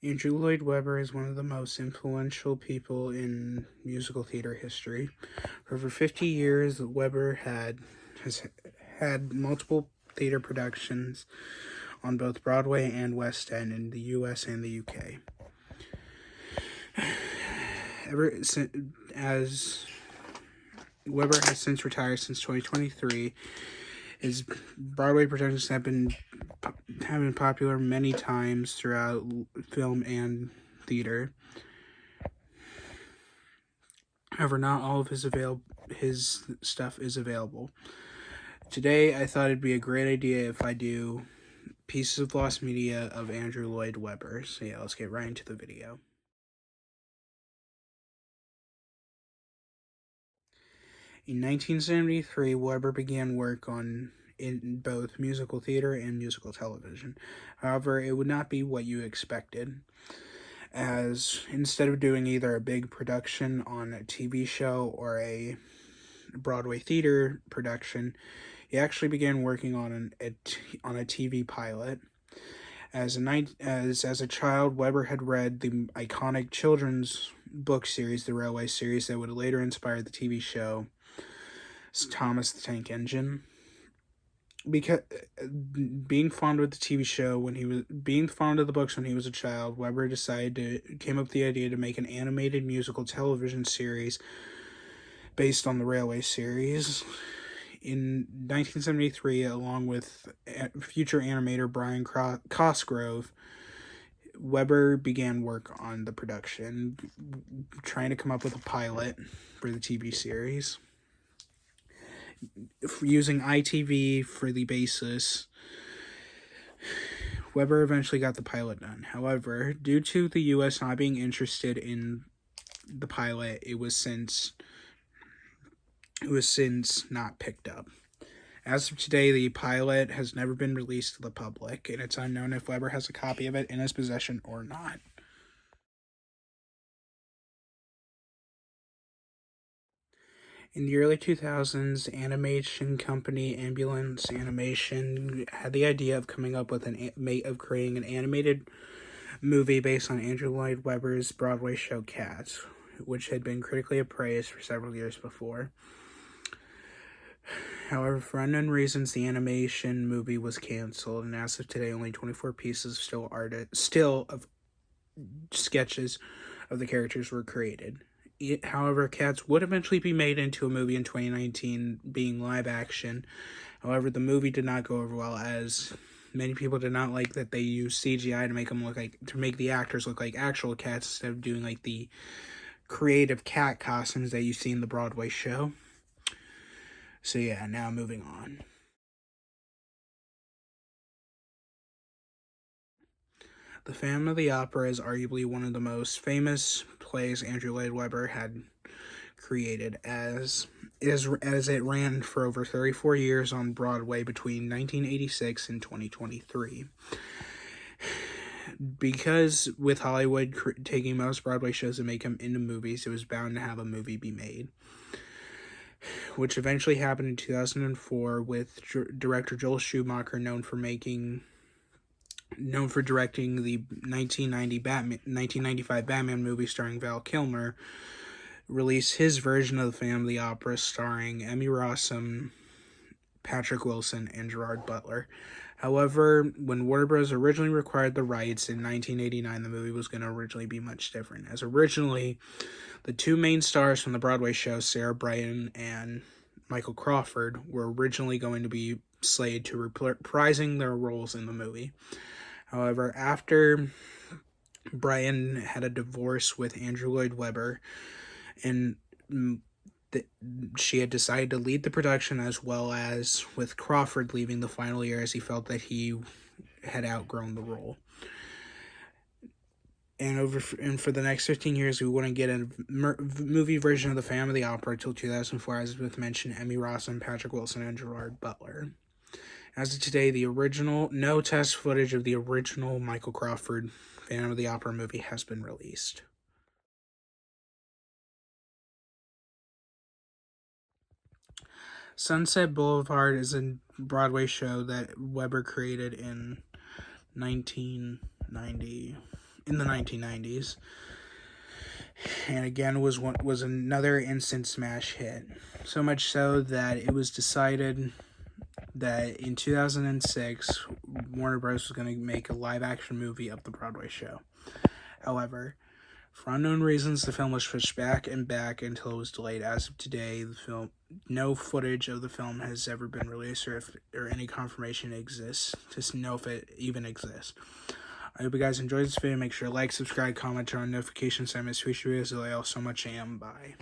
Andrew Lloyd Webber is one of the most influential people in musical theater history. For over 50 years, has had multiple theater productions on both Broadway and West End in the US and the UK. As Webber has since retired since 2023, his Broadway productions have been popular many times throughout film and theater. However, not all of his stuff is available. Today, I thought it'd be a great idea if I do Pieces of Lost Media of Andrew Lloyd Webber. So yeah, let's get right into the video. In 1973, Webber began work in both musical theater and musical television. However, it would not be what you expected, as instead of doing either a big production on a TV show or a Broadway theater production, he actually began working on a TV pilot. As a child, Webber had read the iconic children's book series, the Railway series, that would later inspire the TV show Thomas the Tank Engine. Because being fond of the TV show being fond of the books when he was a child, Webber came up with the idea to make an animated musical television series based on the Railway series. In 1973, along with future animator Brian Cosgrove, Webber began work on the production, trying to come up with a pilot for the TV series. Using ITV for the basis, Webber eventually got the pilot done. However, due to the US not being interested in the pilot, it was since not picked up. As of today, the pilot has never been released to the public, and it's unknown if Webber has a copy of it in his possession or not. In the early 2000s, animation company Ambulance Animation had the idea of coming up with creating an animated movie based on Andrew Lloyd Webber's Broadway show Cats, which had been critically appraised for several years before. However, for unknown reasons, the animation movie was canceled, and as of today, only 24 pieces of sketches of the characters were created. However, Cats would eventually be made into a movie in 2019, being live action. However, the movie did not go over well, as many people did not like that they used CGI to make the actors look like actual cats instead of doing like the creative cat costumes that you see in the Broadway show. So yeah, now moving on. The Phantom of the Opera is arguably one of the most famous plays Andrew Lloyd Webber had created, as it ran for over 34 years on Broadway between 1986 and 2023. Because with Hollywood taking most Broadway shows and make them into movies, it was bound to have a movie be made, which eventually happened in 2004 with director Joel Schumacher, known for directing the 1995 Batman movie starring Val Kilmer, release his version of the Phantom of the Opera starring Emmy Rossum, Patrick Wilson, and Gerard Butler. However, when Warner Bros. Originally acquired the rights in 1989, the movie was going to originally be much different. As originally, the two main stars from the Broadway show, Sarah Brightman and Michael Crawford, were originally going to be slated to reprising their roles in the movie. However, after Brian had a divorce with Andrew Lloyd Webber, and she had decided to lead the production, as well as with Crawford leaving the final year, as he felt that he had outgrown the role. And for the next 15 years, we wouldn't get a movie version of the Phantom of the Opera until 2004, as with mentioned, Emmy Rossum, Patrick Wilson, and Gerard Butler. As of today, no test footage of the original Michael Crawford Phantom of the Opera movie has been released. Sunset Boulevard is a Broadway show that Webber created in 1990. in the 1990s. And again was another instant smash hit. So much so that it was decided that in 2006, Warner Bros. Was going to make a live-action movie of the Broadway show. However, for unknown reasons, the film was pushed back and back until it was delayed. As of today, no footage of the film has ever been released, or any confirmation exists to know if it even exists. I hope you guys enjoyed this video. Make sure to like, subscribe, comment, turn on notifications so I miss future videos. I so much am. Bye.